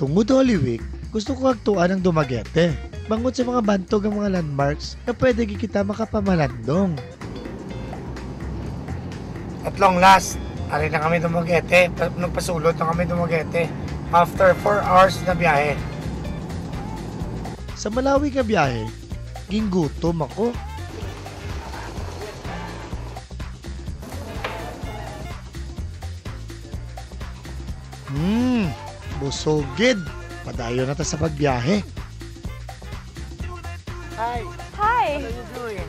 Tungod Holy Week, gusto ko agtuan ang Dumaguete. Bangod sa mga bantog ang mga landmarks na pwede kita makapamalandong. At long last, ari na kami Dumaguete. Nagpasulot na kami Dumaguete. After 4 hours na biyahe. Sa Malawi nga biyahe, ginggutom ako. Busogid. Padayo na ta sa pagbiyahe. Hi, Hi. what are you doing?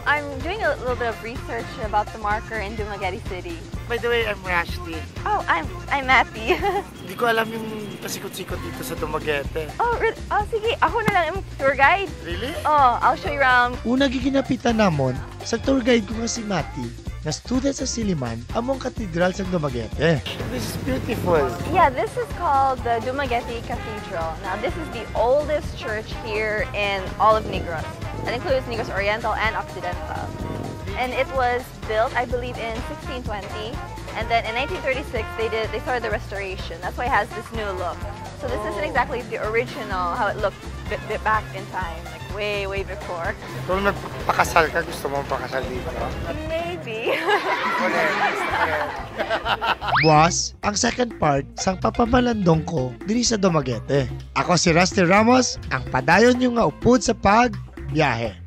I'm doing a little bit of research about the marker in Dumaguete City. By the way, I'm Rashty. Oh, I'm Matty. Hindi ko alam yung pasikot-sikot dito sa Dumaguete. Oh, really? Oh, sige. Ako na lang yung tour guide. Really? Oh, I'll show you around. Una giginapitan namon sa tour guide ko nga si Mati, na student sa Siliman among katedral sa Dumaguete. This is beautiful. Yeah, this is called the Dumaguete Cathedral. Now, this is the oldest church here in all of Negros. That includes Negros Oriental and Occidental. And it was built, I believe, in 1620. And then in 1936, they started the restoration. That's why it has this new look. So this isn't exactly the original, how it looked back in time, like way before. Kung nagpakasal ka, gusto mo pakasal dito? Maybe. Buwas, ang second part sang papamalandong ko diri sa Dumaguete. Ako si Rusty Ramos, ang padayon yung nga upod sa pagbiyahe.